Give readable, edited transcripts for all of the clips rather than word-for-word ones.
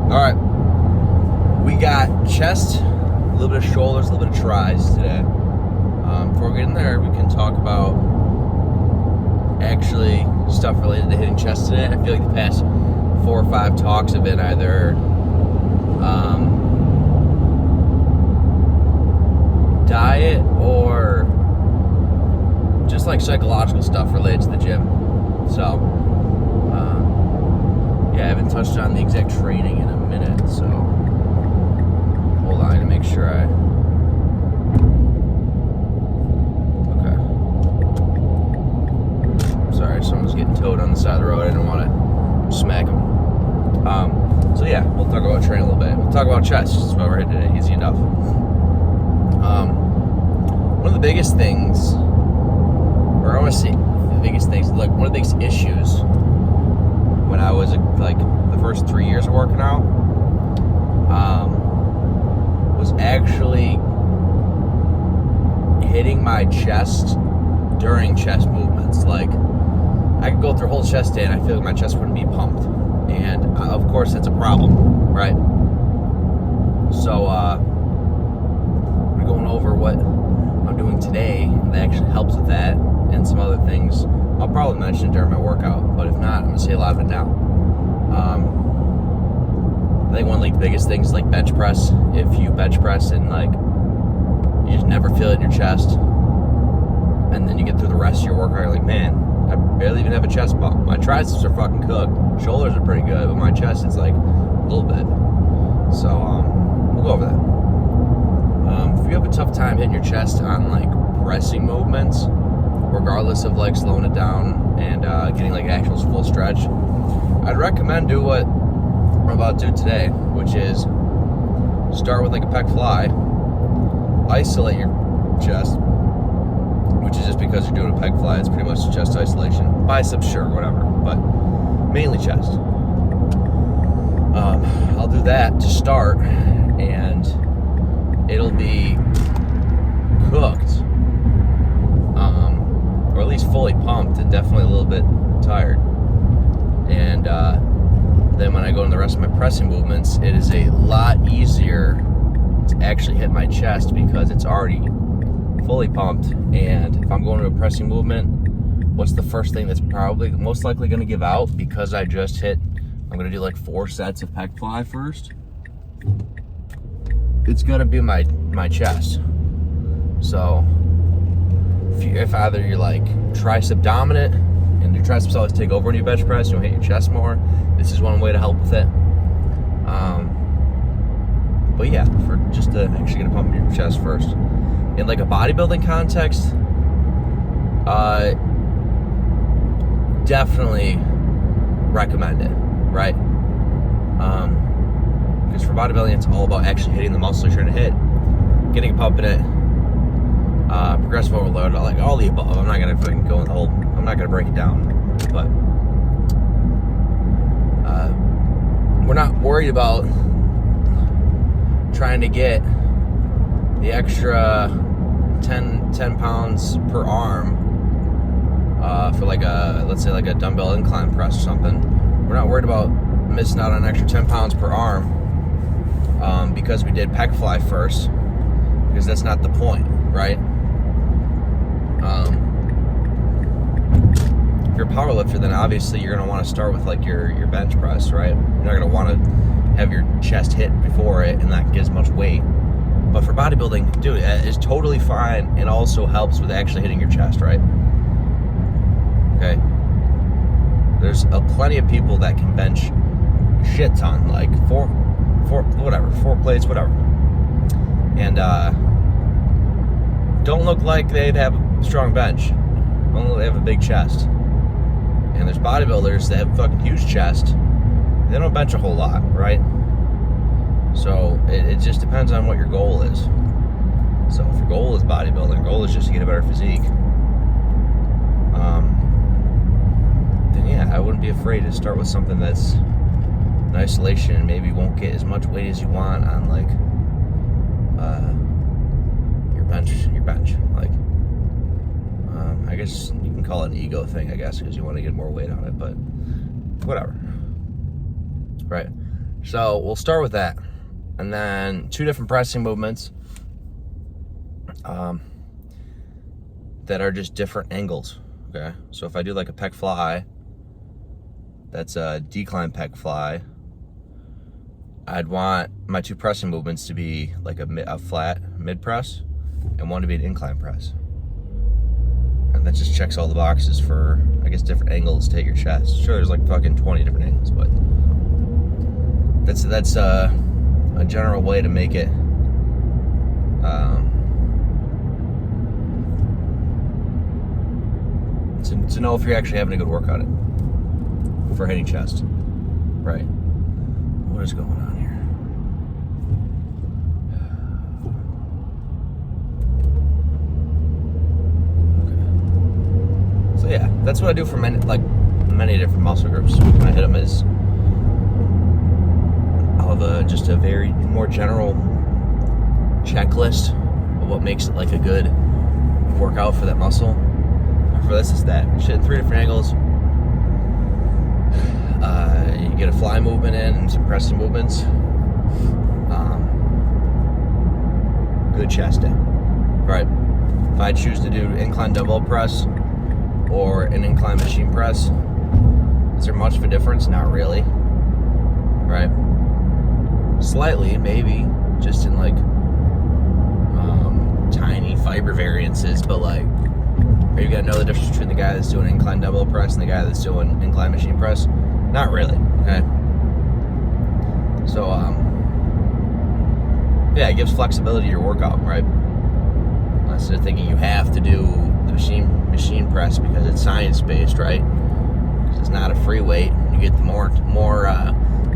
All right, we got chest, a little bit of shoulders, a little bit of tries today. Before we get in there, we can talk about actually stuff related to hitting chest today. I feel like the past 4 or 5 talks have been either diet or just like psychological stuff related to the gym. So, yeah, I haven't touched on the exact training in a minute, so hold on to make sure okay. Sorry, someone's getting towed on the side of the road. I didn't want to smack him. So yeah, we'll talk about training a little bit. We'll talk about chest. That's why we're hitting it easy enough. One of the biggest things, or I want to say the biggest things, like one of the biggest issues when I was like the first 3 years of working out, was actually hitting my chest during chest movements. Like, I could go through a whole chest day and I feel like my chest wouldn't be pumped. And of course it's a problem, right? So, I'm going over what I'm doing today that actually helps with that, and some other things I'll probably mention during my workout, but if not, I'm going to say a lot of it now. I think one of the biggest things is like bench press. If you bench press and like you just never feel it in your chest, and then you get through the rest of your workout, you're like, man, I barely even have a chest pump. My triceps are fucking cooked. Shoulders are pretty good, but my chest is like a little bit. So we'll go over that. If you have a tough time hitting your chest on like pressing movements, regardless of like slowing it down and getting like actual full stretch, I'd recommend do what I'm about to do today, which is start with like a pec fly, isolate your chest, which is just because you're doing a pec fly. It's pretty much chest isolation. Biceps, sure, whatever, but mainly chest. I'll do that to start, and it'll be cooked, or at least fully pumped, and definitely a little bit tired. And then when I go into the rest of my pressing movements, it is a lot easier to actually hit my chest because it's already fully pumped. And if I'm going to a pressing movement, what's the first thing that's probably most likely going to give out? Because I just hit, I'm going to do like 4 sets of pec fly first. It's going to be my chest. So if either you're like tricep dominant and your triceps always take over when you bench press, you'll hit your chest more, this is one way to help with it. But yeah, for just to actually get a pump in your chest first. In like a bodybuilding context, definitely recommend it, right? Because for bodybuilding, it's all about actually hitting the muscle you're trying to hit, getting a pump in it, progressive overload, like all the above. I'm not gonna fucking go in the whole, I'm not gonna break it down, but we're not worried about trying to get the extra 10 pounds per arm for like a, let's say like a dumbbell incline press or something. We're not worried about missing out on an extra 10 pounds per arm because we did pec fly first, because that's not the point, right? If you're a power lifter, then obviously you're going to want to start with like your bench press, right? You're not going to want to have your chest hit before it and not get as much weight. But for bodybuilding, dude, it's totally fine, and also helps with actually hitting your chest, right? Okay? There's plenty of people that can bench shit ton, like four plates, whatever. And don't look like they have a strong bench. Don't look like they have a big chest. And there's bodybuilders that have fucking huge chest. They don't bench a whole lot, right? So it just depends on what your goal is. So if your goal is bodybuilding, your goal is just to get a better physique, then yeah, I wouldn't be afraid to start with something that's in isolation and maybe won't get as much weight as you want on like your bench. Like, I guess you can call it an ego thing, I guess, because you want to get more weight on it, but whatever. Right. So we'll start with that. And then 2 different pressing movements that are just different angles, okay? So if I do like a pec fly, that's a decline pec fly, I'd want my 2 pressing movements to be like a flat mid press and one to be an incline press. And that just checks all the boxes for, I guess, different angles to hit your chest. Sure, there's like fucking 20 different angles, but that's a general way to make it to know if you're actually having a good workout for hitting chest. Right. What is going on here? Okay. So yeah, that's what I do for many different muscle groups. When I hit them is I'll have just a very more general checklist of what makes it like a good workout for that muscle. And for this is that. You're hitting 3 different angles. You get a fly movement in and some pressing movements. Good chest day. Right. If I choose to do incline dumbbell press or an incline machine press, is there much of a difference? Not really. Right. Slightly, maybe, just in like tiny fiber variances, but like, are you gonna know the difference between the guy that's doing incline dumbbell press and the guy that's doing incline machine press? Not really, okay? So, yeah, it gives flexibility to your workout, right? Instead of thinking you have to do the machine press because it's science-based, right? Because it's not a free weight, you get the more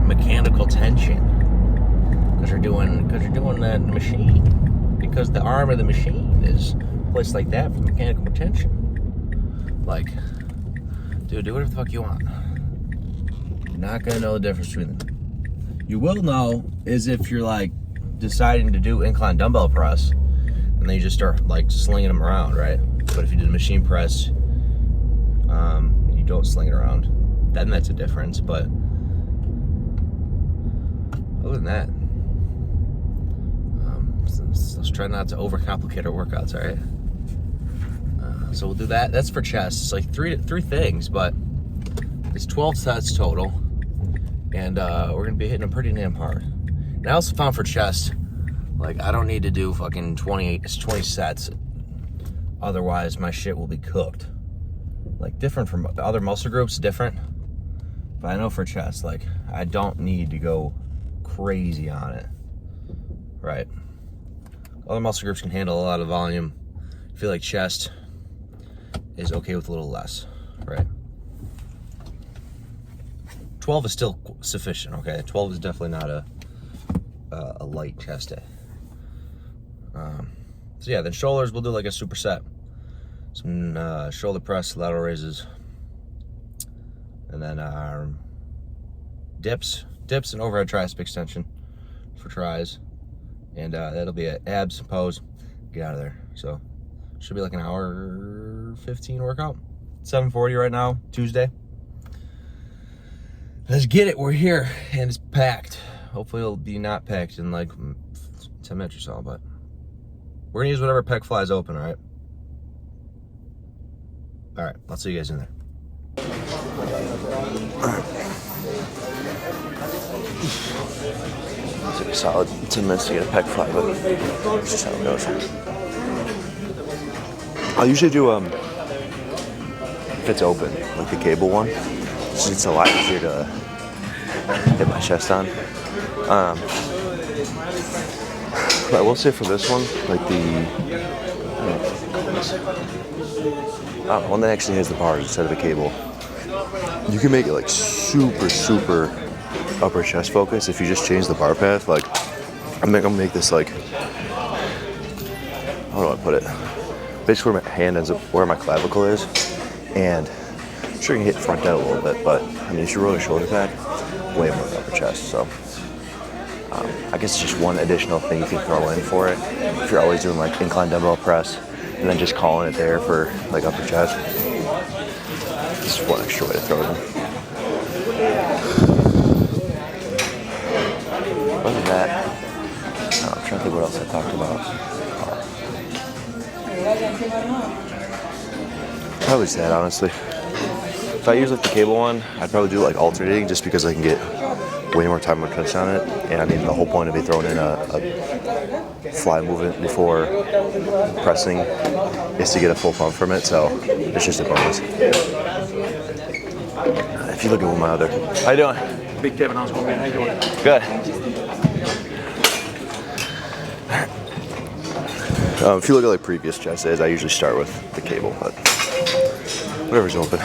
mechanical tension. Because you're doing that in the machine. Because the arm of the machine is placed like that for mechanical tension. Like, dude, do whatever the fuck you want. You're not gonna know the difference between them. You will know is if you're like deciding to do incline dumbbell press, and then you just start like slinging them around, right? But if you do the machine press, you don't sling it around, then that's a difference. But other than that, let's try not to overcomplicate our workouts, all right? So we'll do that. That's for chest. It's like three things, but it's 12 sets total, and we're gonna be hitting them pretty damn hard. And I also found for chest, like I don't need to do fucking 20 sets, otherwise my shit will be cooked. Like different from other muscle groups, different. But I know for chest, like I don't need to go crazy on it, right? Other muscle groups can handle a lot of volume. I feel like chest is okay with a little less, right? 12 is still sufficient, okay? 12 is definitely not a light chest day. So yeah, then shoulders, we'll do like a superset. Some shoulder press, lateral raises. And then dips and overhead tricep extension for tries. And that'll be an abs pose. Get out of there. So should be like an hour 15 workout. 7:40 right now, Tuesday. Let's get it. We're here and it's packed. Hopefully it'll be not packed in like 10 minutes or so, but we're gonna use whatever pec flies open, all right? All right, I'll see you guys in there. All right. Took a solid 10 minutes to get a pec fly, but that's just how it goes. I'll usually do if it's open, like the cable one. It's a lot easier to hit my chest on. But I will say for this one, like one that actually has the bars instead of the cable, you can make it like super upper chest focus if you just change the bar path. Like I'm gonna make this like, how do I put it? Basically where my hand ends up, where my clavicle is, and I'm sure you can hit front dead a little bit, but I mean, if you roll your shoulder back, way more upper chest. So I guess it's just one additional thing you can throw in for it. If you're always doing like incline dumbbell press and then just calling it there for like upper chest, just one extra way to throw it in. Other than that, I'm trying to think what else I talked about. Probably sad, honestly. If I use like the cable one, I'd probably do like alternating just because I can get way more time on touch on it. And I mean, the whole point of me throwing in a fly movement before pressing is to get a full pump from it. So it's just a bonus. If you look at my other, how you doing? Big Kevin, how's it going, man? How you doing? Good. If you look at like previous chest days, I usually start with the cable, but whatever's open.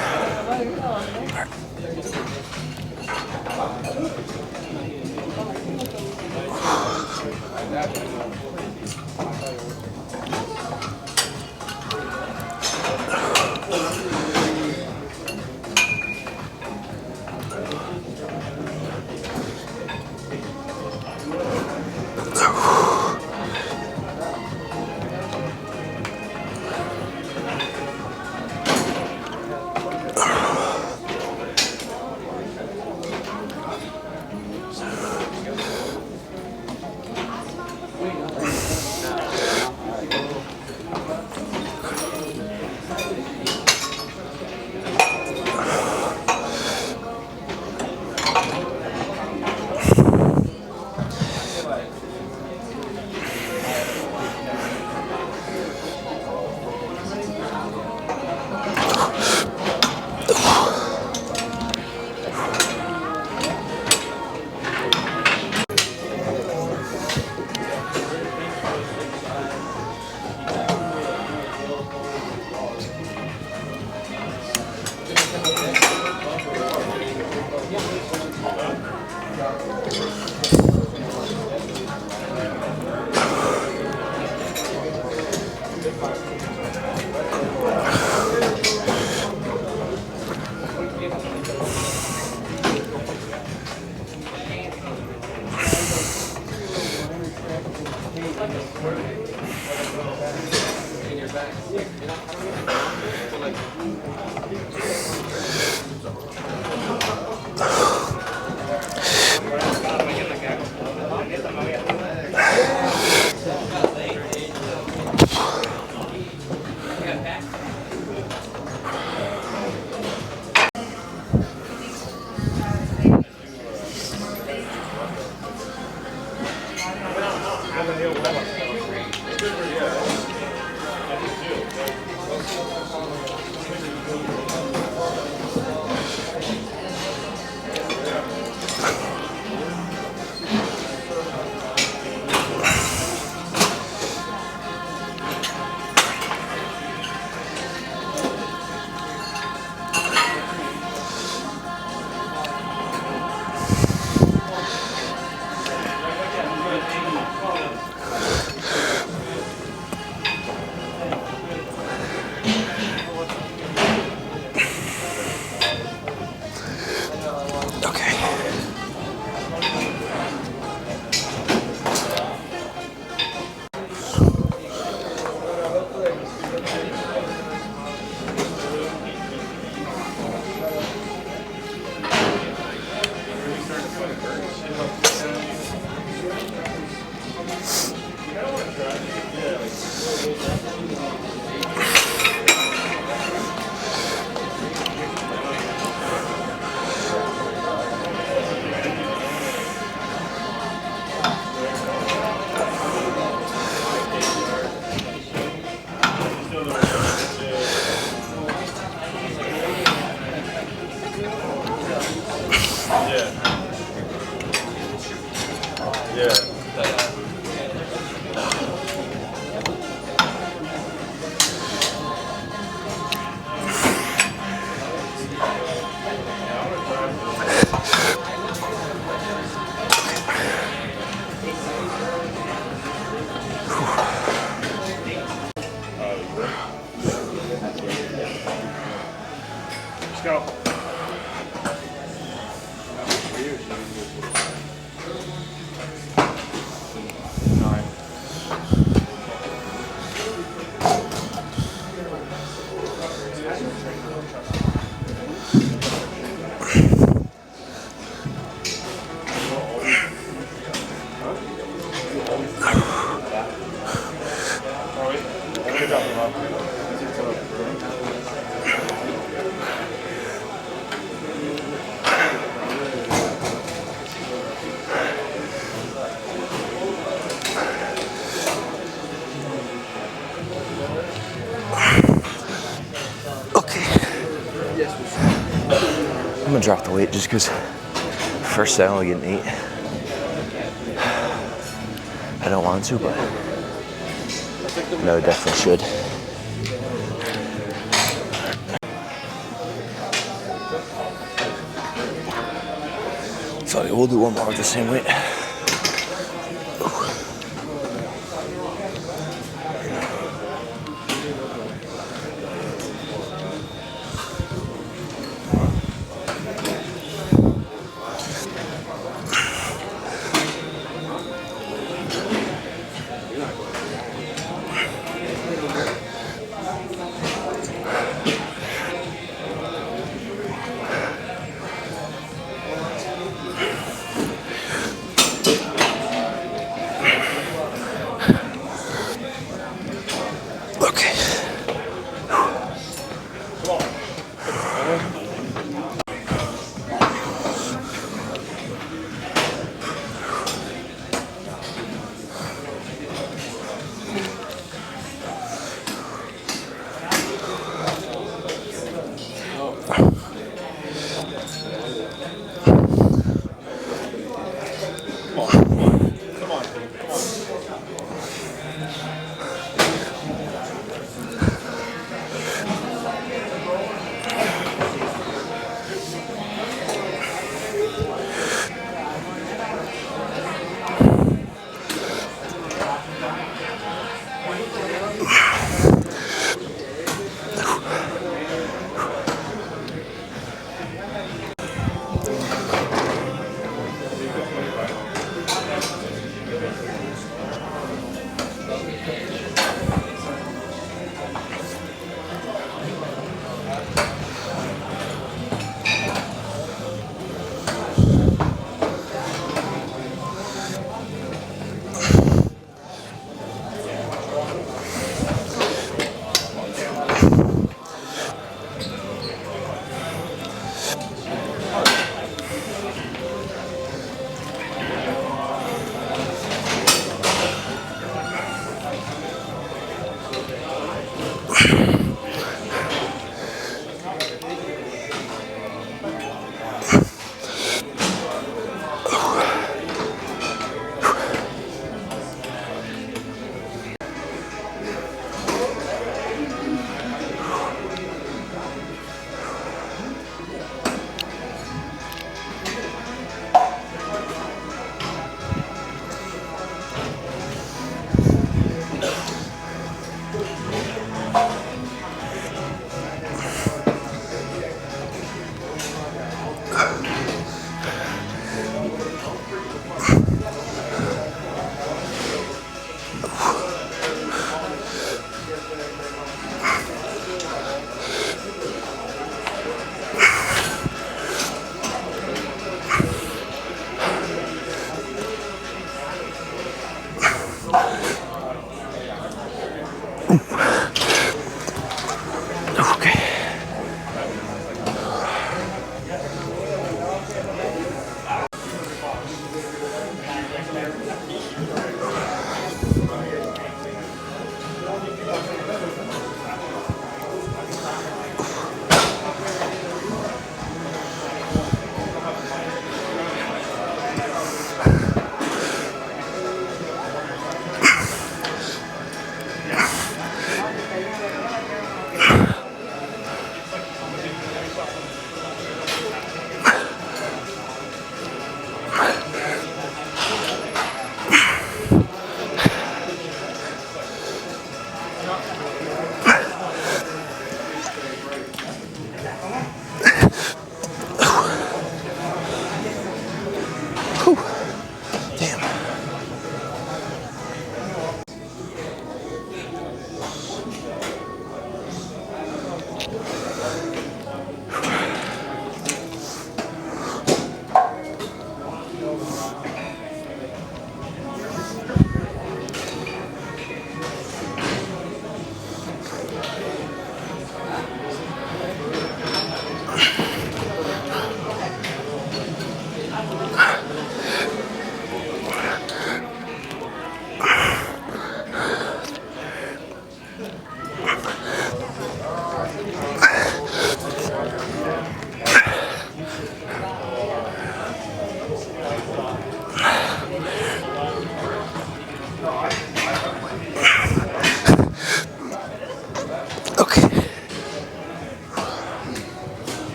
gonna drop the weight just because first I only get an 8. I don't want to, but no, definitely should. So we'll do one more with the same weight.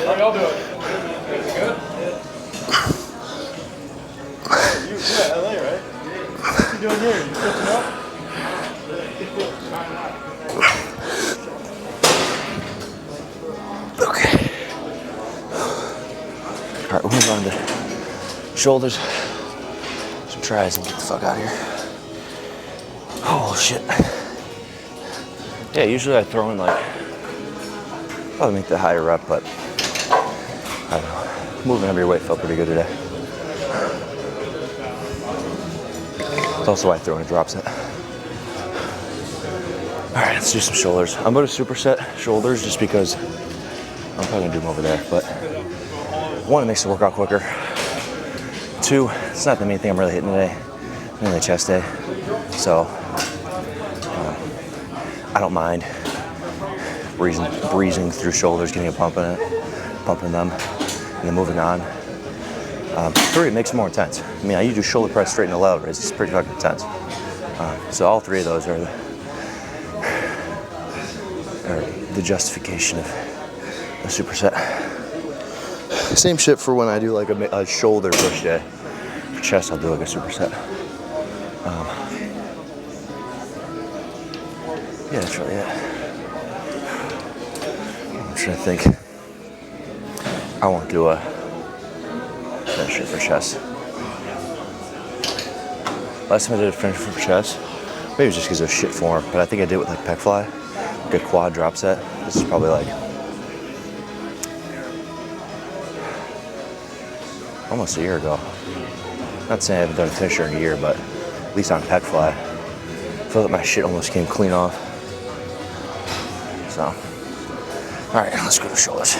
How y'all doing? Good? Yeah, LA, right? What you doing here? You switching up? Okay. All right, we'll move on to shoulders. Some tries and get the fuck out of here. Oh shit. Yeah, usually I throw in like, probably make the higher rep, but I don't know. Moving heavier weight felt pretty good today. It's also why I throw in a drop set. All right, let's do some shoulders. I'm going to superset shoulders just because I'm probably gonna do them over there, but one, it makes the workout quicker. Two, it's not the main thing I'm really hitting today, mainly chest day. So I don't mind breezing through shoulders, getting a pump in it, pumping them, and then moving on. Three, it makes it more intense. I mean, you do shoulder press straight in the lateral raise, it's pretty fucking intense. So all three of those are the justification of a superset. Same shit for when I do like a shoulder push day. For chest, I'll do like a superset. Yeah, that's really it. I'm trying to think. I won't do a finisher for chest. Last time I did a finisher for chest, maybe it was just because it was shit form, but I think I did it with like pec fly, like a quad drop set. This is probably like almost a year ago. Not saying I haven't done a finisher in a year, but at least on pec fly, I feel like my shit almost came clean off. So, all right, let's go to shoulders.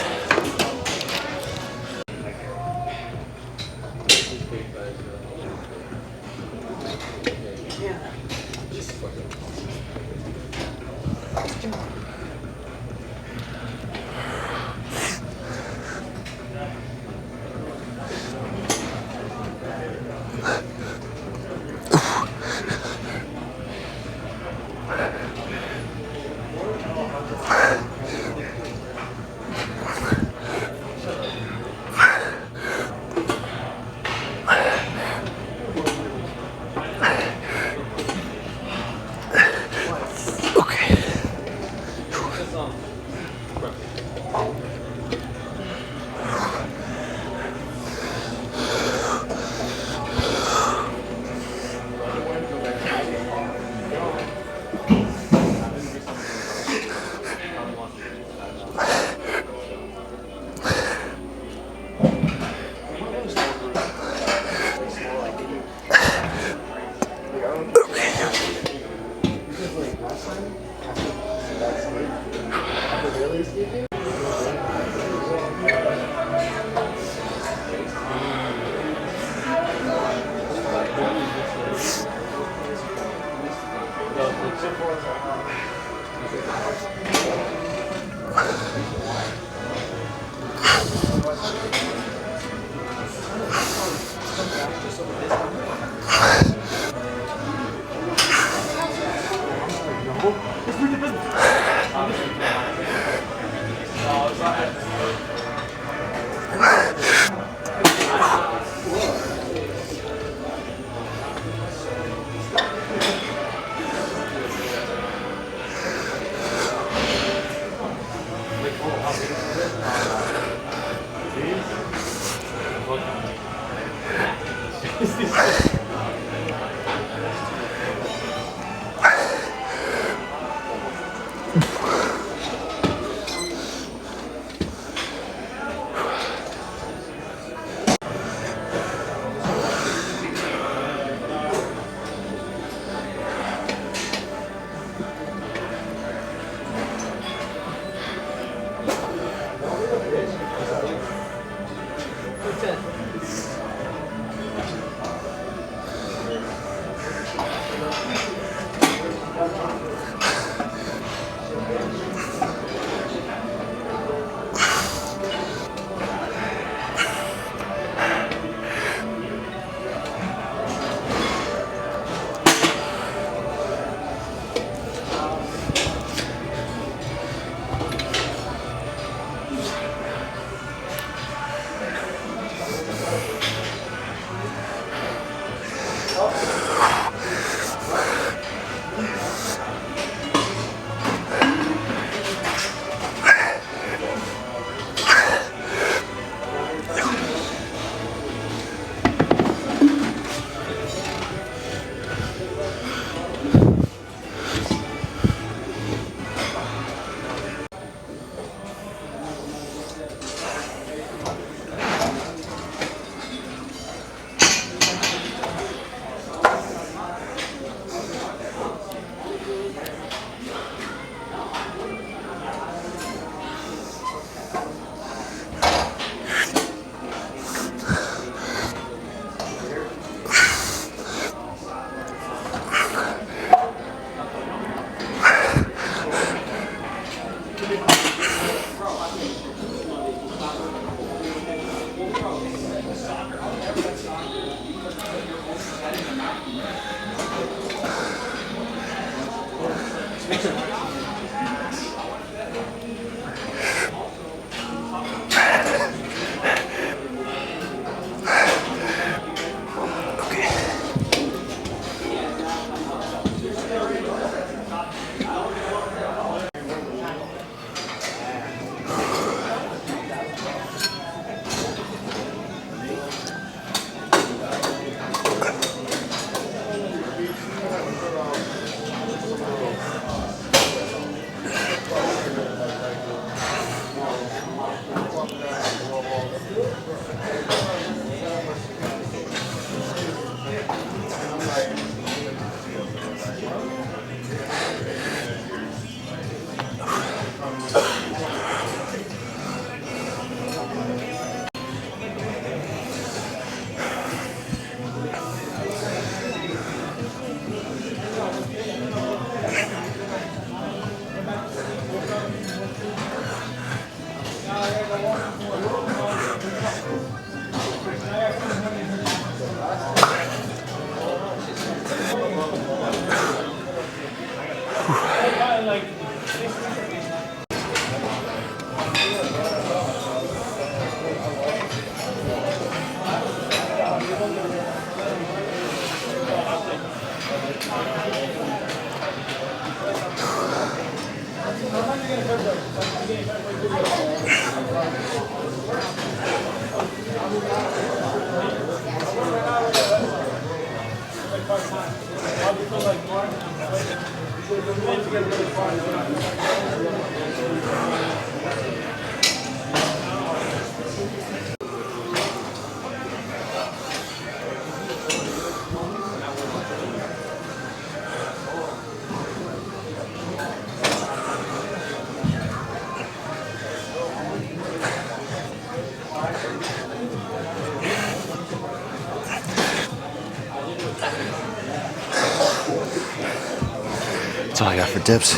That's all I got for dips.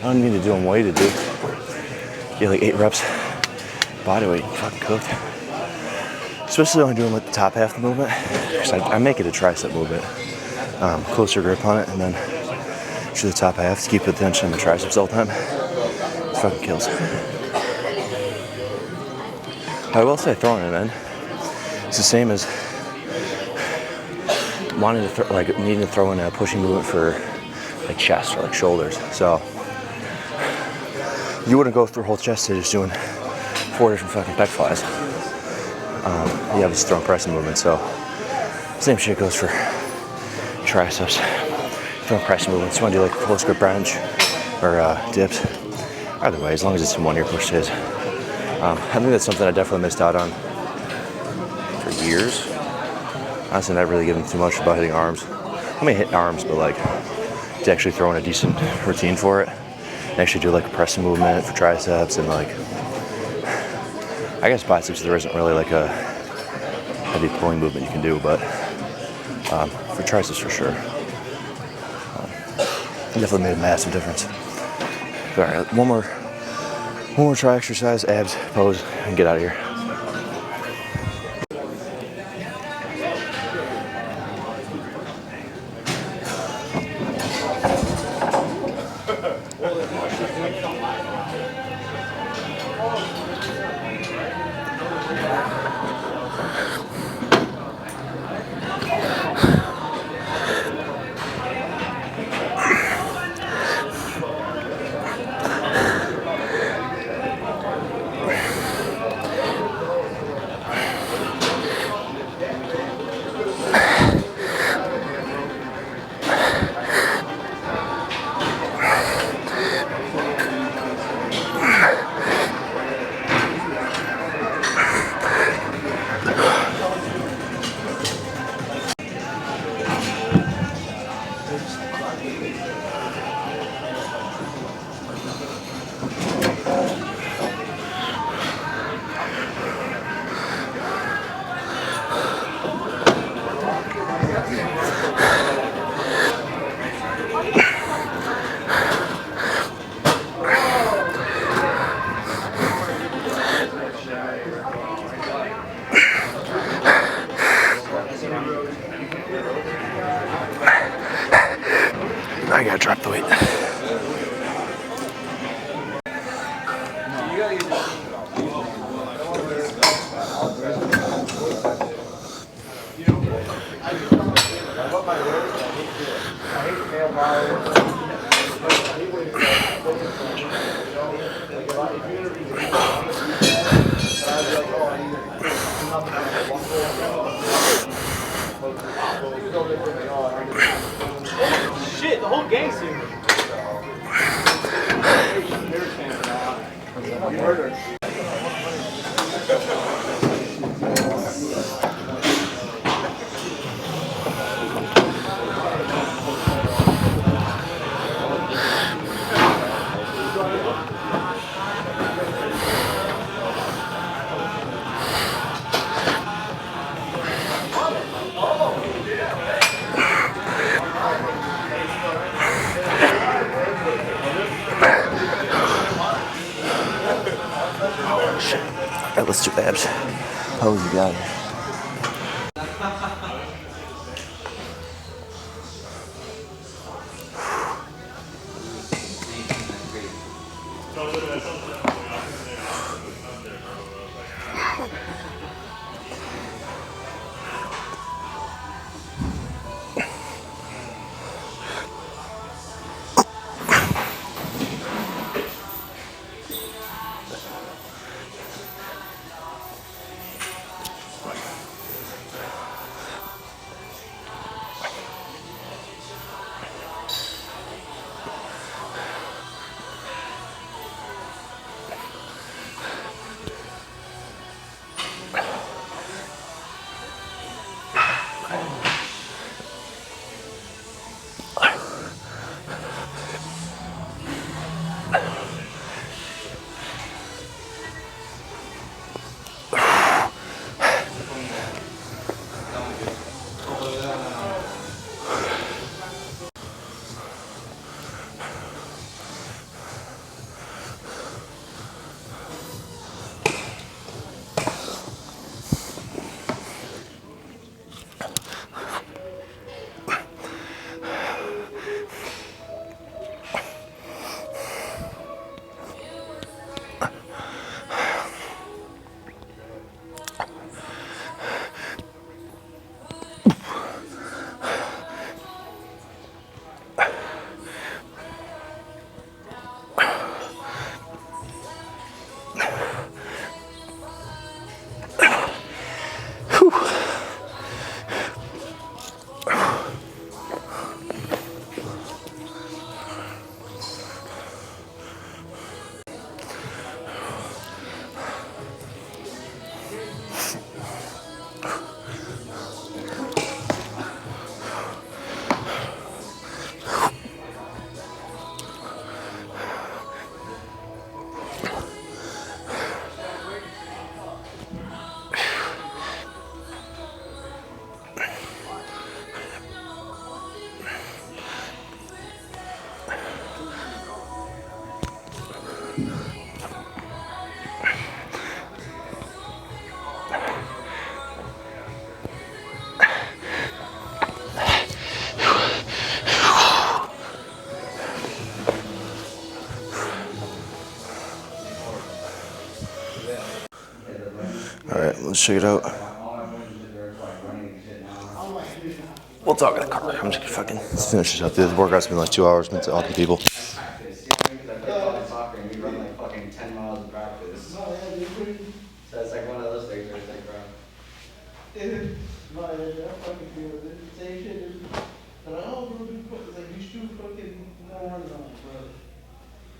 I don't need to do them weighted, dude. Get like 8 reps body weight, fucking cooked. Especially when I do them with the top half of the movement. Because I make it a tricep movement. Closer grip on it, and then to the top half to keep the tension on the triceps all the time. It fucking kills. I will say throwing it in, it's the same as wanting to needing to throw in a pushing movement for like chest or like shoulders. So you wouldn't go through whole chest to just doing 4 different fucking pec flies. You have this throwing pressing movement. So same shit goes for triceps. Throwing pressing movements. You want to do like a close grip bench or dips. Either way, as long as it's in one ear push days. I think that's something I definitely missed out on for years. Honestly, not really giving too much about hitting arms. I mean, hit arms, but like to actually throw in a decent routine for it. And actually do like a pressing movement for triceps and like, I guess biceps there isn't really like a heavy pulling movement you can do, but for triceps for sure. It definitely made a massive difference. All right, one more try exercise, abs, pose, and get out of here. Shit, the whole gang's here. You heard her. Alright, let's do abs. Pose, you got it. Alright, let's check it out. We'll talk in the car. I'm just gonna fucking let's finish this up. The workout's been like 2 hours, been talking to people.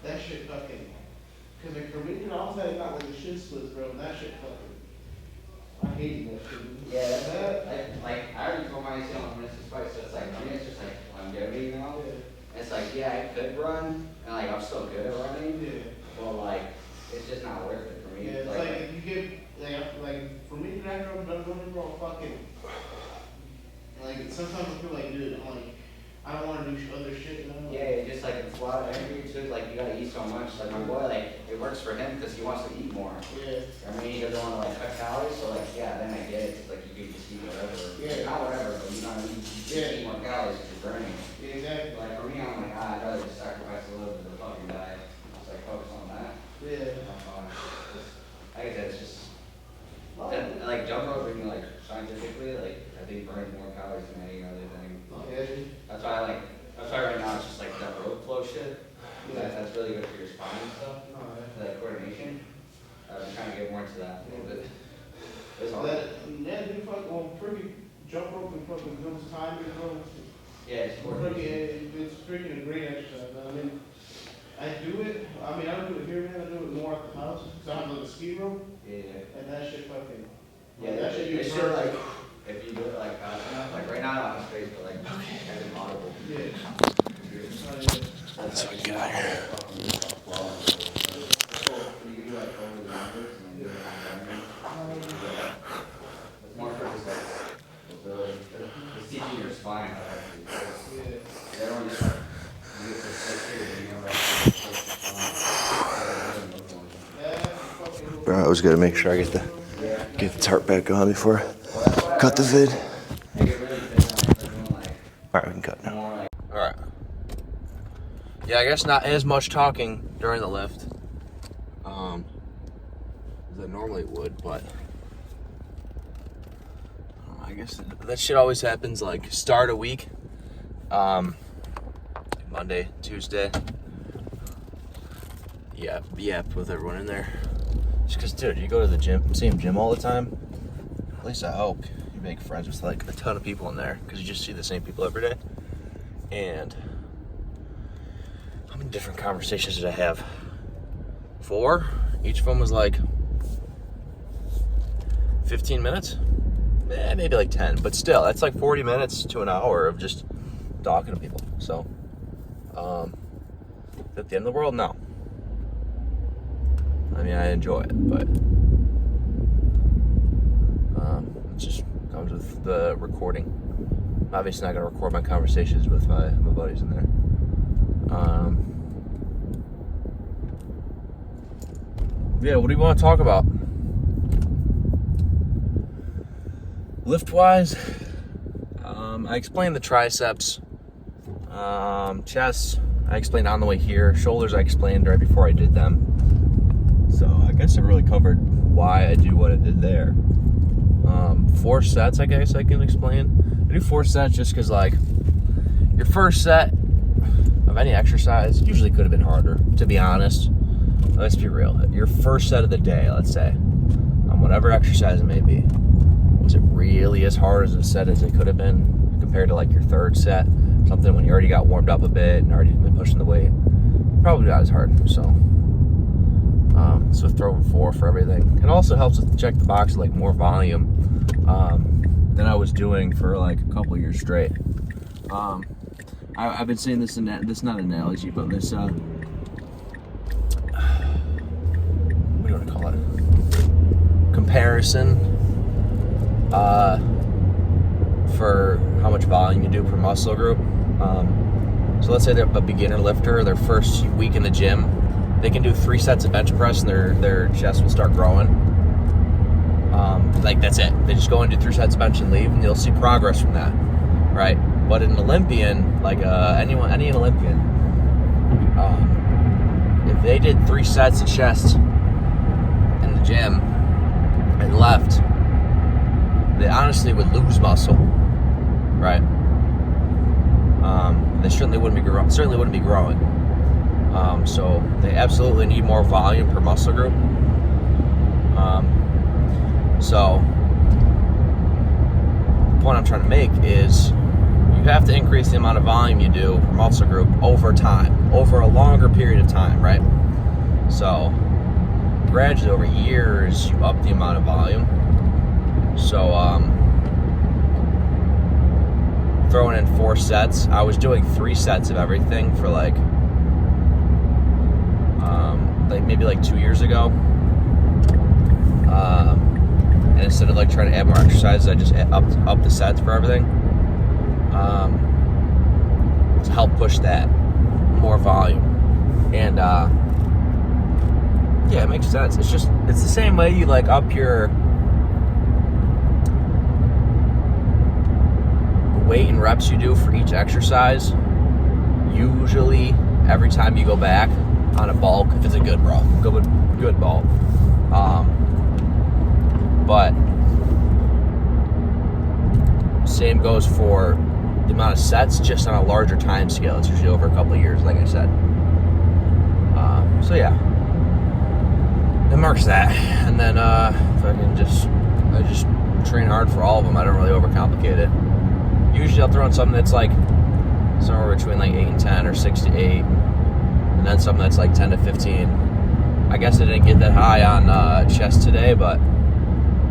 That shit fucking, cause like for me, I was like, not like a shit splits, bro. That shit fucking, I hated that shit. Yeah, that's it. I already told my ACL on this fight, so it's like, for me, it's just like longevity now. Yeah. It's like, yeah, I could run, and like, I'm still good at running. Yeah. But like, it's just not worth it for me. Yeah, it's like if you get, like for me, after I'm done running, bro, I'm fucking, like, sometimes I feel like, dude, I'm like, I don't want to do other shit, you know? Yeah, just like it's a lot of energy too. Like you gotta eat so much. Like my boy, like it works for him because he wants to eat more. Yeah. I mean, he doesn't want to like cut calories. So like, yeah, then I get it. It's like you could just eat whatever. Yeah. Not whatever, but you know, you eat more calories because you're burning. Yeah, exactly. Like for me, I'm like, I'd rather just sacrifice a little bit of the fucking diet. Just like focus on that. Yeah. Like I said, it's just like jump roping, like scientifically, like I think burns more calories than any other thing. Okay. That's why right now it's just like that rope flow shit. Yeah. That's really good for your spine and stuff. Alright. Like coordination. I'm trying to get more into that a little bit. It's hard. That dude fucking freaking jump rope and fucking builds time, bro. Yeah, It's freaking a great exercise. I mean, I do it. I mean, I don't do it here, man. I do it more at the house. Cause I have like a ski rope. Yeah. And that shit fucking. Yeah, that shit you should like, if you do it like fast enough, like right now I don't have space, but like kind of audible. Yeah. That's what we get out here. You can do like over the numbers and then do it on the It's more for just like mobility. It's teaching your spine how to actually do it. Yeah. Everyone just like, you get to sit here and you know, like, Bro, I was gonna make sure I get the tarp back on before I cut the vid. Alright, we can cut now. Alright. Yeah, I guess not as much talking during the lift. As I normally would, but I guess that shit always happens like start a week. Monday, Tuesday. Yeah, with everyone in there. Just cause, dude, you go to the gym, same gym all the time. At least I hope you make friends with like a ton of people in there, cause you just see the same people every day. And how many different conversations did I have? 4. Each of them was like 15 minutes. Maybe like 10, but still, that's like 40 minutes to an hour of just talking to people. So, at the end of the world, no. I mean, I enjoy it, but it just comes with the recording. I'm obviously not going to record my conversations with my buddies in there. Yeah, what do you want to talk about? Lift-wise, I explained the triceps, chest, I explained on the way here. Shoulders, I explained right before I did them. So I guess I really covered why I do what I did there. 4 sets, I guess I can explain. I do 4 sets just because, like, your first set of any exercise usually could have been harder, to be honest. Let's be real. Your first set of the day, let's say, on whatever exercise it may be, was it really as hard as a set as it could have been compared to, like, your third set? Something when you already got warmed up a bit and already been pushing the weight. Probably not as hard, so throwing 4 for everything. It also helps with check the box, like more volume than I was doing for like a couple years straight. I've been saying this this not an analogy, but this what do you want to call it? Comparison for how much volume you do per muscle group. So let's say they're a beginner lifter, their first week in the gym, they can do 3 sets of bench press and their chest will start growing. Like that's it. They just go and do 3 sets of bench and leave, and you'll see progress from that, right? But an Olympian, like any Olympian, if they did 3 sets of chest in the gym and left, they honestly would lose muscle, right? They certainly wouldn't be growing. So they absolutely need more volume per muscle group. So the point I'm trying to make is you have to increase the amount of volume you do per muscle group over time, over a longer period of time, right? So gradually over years, you up the amount of volume. So throwing in 4 sets, I was doing 3 sets of everything for like maybe like 2 years ago. And instead of like trying to add more exercises, I just up the sets for everything to help push that more volume. And yeah, it makes sense. It's the same way you like up your weight and reps you do for each exercise. Usually every time you go back on a bulk, if it's a good bulk, good bulk. But same goes for the amount of sets, just on a larger time scale. It's usually over a couple of years, like I said. So yeah, it marks that, and then if I can just I just train hard for all of them. I don't really overcomplicate it. Usually I'll throw in something that's like somewhere between like 8 and 10 or 6 to 8, and then something that's like 10 to 15. I guess I didn't get that high on chest today, but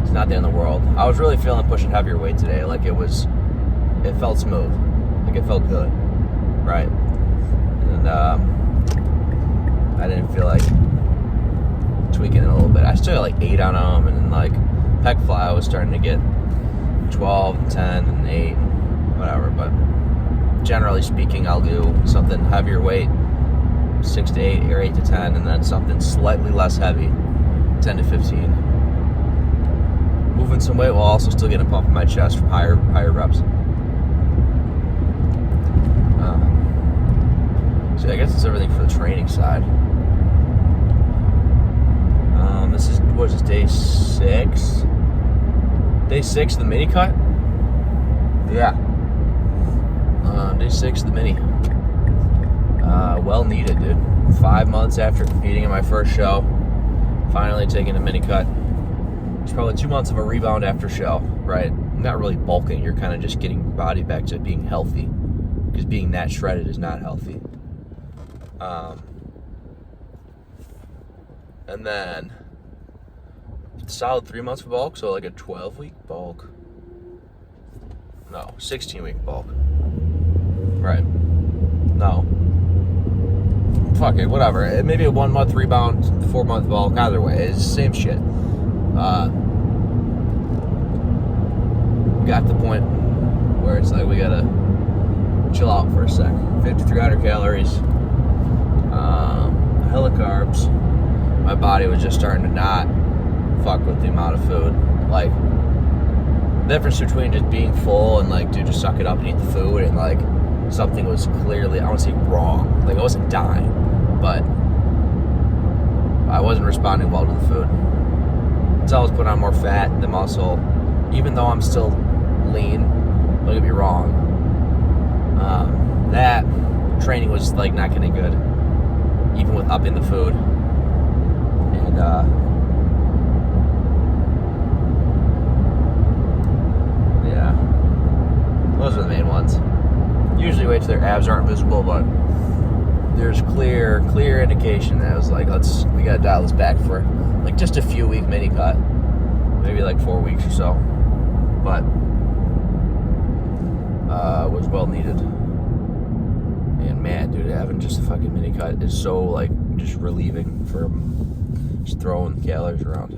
it's not the end of the world. I was really feeling pushing heavier weight today. Like it felt smooth. Like it felt good, right? And I didn't feel like tweaking it a little bit. I still got like 8 on them, and then like pec fly I was starting to get 12 and 10 and 8 and whatever. But generally speaking, I'll do something heavier weight, 6 to 8 or 8 to 10, and then something slightly less heavy, 10 to 15. Moving some weight while also still getting a pump in my chest from higher reps. So I guess it's everything for the training side. This is, what is this, day 6? Day 6 of the mini cut? Yeah. Day 6 of the mini. Well needed, dude. 5 months after competing in my first show, finally taking a mini cut. It's probably 2 months of a rebound after show, right? Not really bulking, you're kind of just getting your body back to being healthy, because being that shredded is not healthy. And then solid 3 months of bulk, so like a 12-week bulk. No, 16-week bulk. Right. No. Fuck it, whatever. Maybe a 1 month rebound, 4 month bulk. Either way, it's the same shit. Got the point where it's like we gotta chill out for a sec. 5,300 calories. Hella carbs. My body was just starting to not fuck with the amount of food. Like, the difference between just being full and like, dude, just suck it up and eat the food, and like something was clearly, I won't say wrong, like I wasn't dying, but I wasn't responding well to the food. So I was putting on more fat, the muscle, even though I'm still lean, don't get me wrong. That training was like not getting good, even with upping the food. And yeah, those are the main ones. Usually wait till their abs aren't visible, but there's clear indication that I was like, we gotta dial this back for like just a few week mini cut, maybe like 4 weeks or so, but was well needed. And man, dude, having just a fucking mini cut is so like just relieving from just throwing calories around.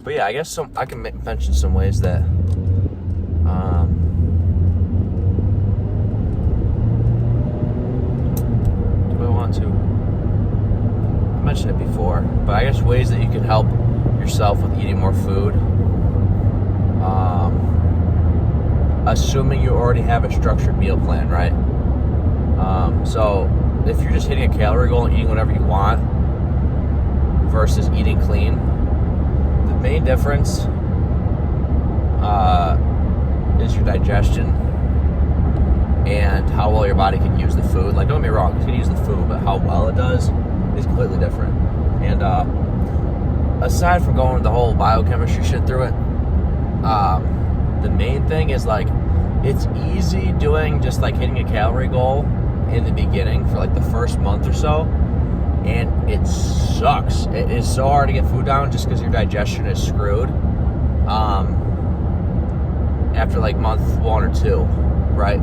But yeah, I guess I can mention some ways that do I want to? I mentioned it before, but I guess ways that you can help yourself with eating more food. Assuming you already have a structured meal plan, right? So if you're just hitting a calorie goal and eating whatever you want versus eating clean, the main difference is your digestion and how well your body can use the food. Like, don't get me wrong, it's gonna use the food, but how well it does is completely different. And aside from going the whole biochemistry shit through it, the main thing is like, it's easy doing just like hitting a calorie goal in the beginning for like the first month or so, and it sucks. It is so hard to get food down just because your digestion is screwed after like month 1 or 2, right?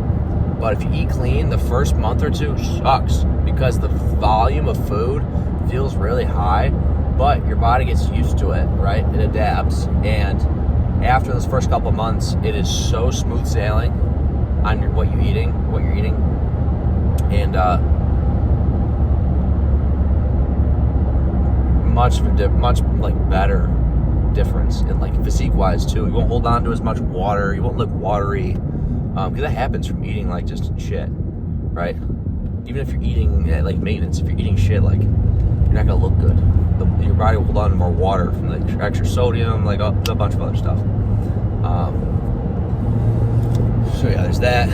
But if you eat clean, the first month or 2 sucks because the volume of food feels really high, but your body gets used to it, right? It adapts, and after those first couple months, it is so smooth sailing on what you're eating, and much like better difference in like physique wise too. You won't hold on to as much water. You won't look watery, because that happens from eating like just shit, right? Even if you're eating at like maintenance, if you're eating shit, like you're not gonna look good. Your body will hold on to more water from the extra sodium, like a bunch of other stuff. So yeah, there's that.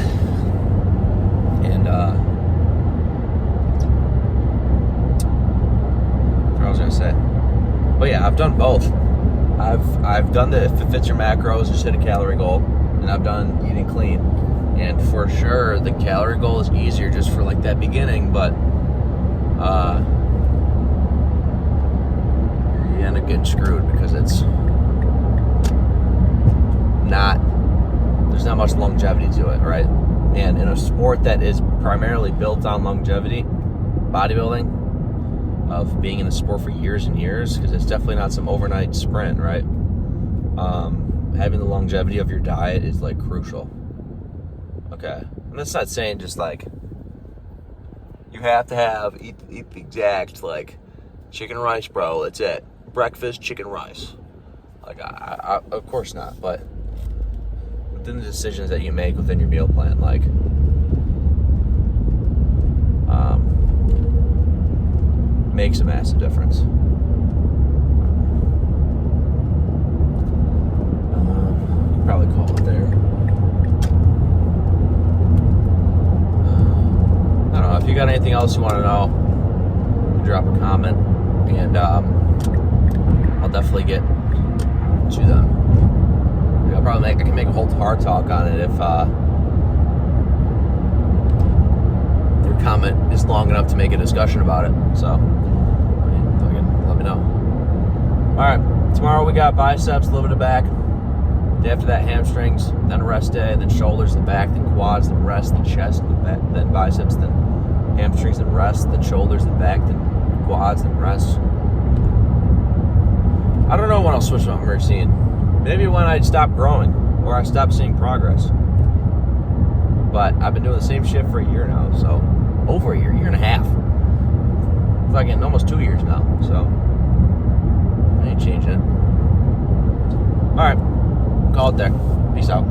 And what was gonna say. But yeah, I've done both. I've done the if it fits your macros, just hit a calorie goal, and I've done eating clean. And for sure, the calorie goal is easier just for like that beginning, but you end up getting screwed because it's not. There's not much longevity to it, right? And in a sport that is primarily built on longevity, bodybuilding, of being in the sport for years and years, because it's definitely not some overnight sprint, right? Having the longevity of your diet is like crucial. Okay, and that's not saying just like you have to eat the exact like chicken rice, bro. That's it. Breakfast chicken rice. Like I of course not, but within the decisions that you make within your meal plan, like makes a massive difference. Probably call it there. I don't know if you got anything else you want to know. Drop a comment, and I'll definitely get to them. I can make a whole hard talk on it if your comment is long enough to make a discussion about it. So, let me know. All right, tomorrow we got biceps, a little bit of back. Day after that, hamstrings, then rest day, then shoulders, then back, then quads, then rest, then chest, then biceps, then hamstrings, then rest, then shoulders, then back, then quads, then rest. I don't know when I'll switch my routine. Maybe when I stop growing or I stop seeing progress. But I've been doing the same shit for a year now, so over a year and a half. Fucking almost 2 years now, so I ain't changing it. All right, call it there. Peace out.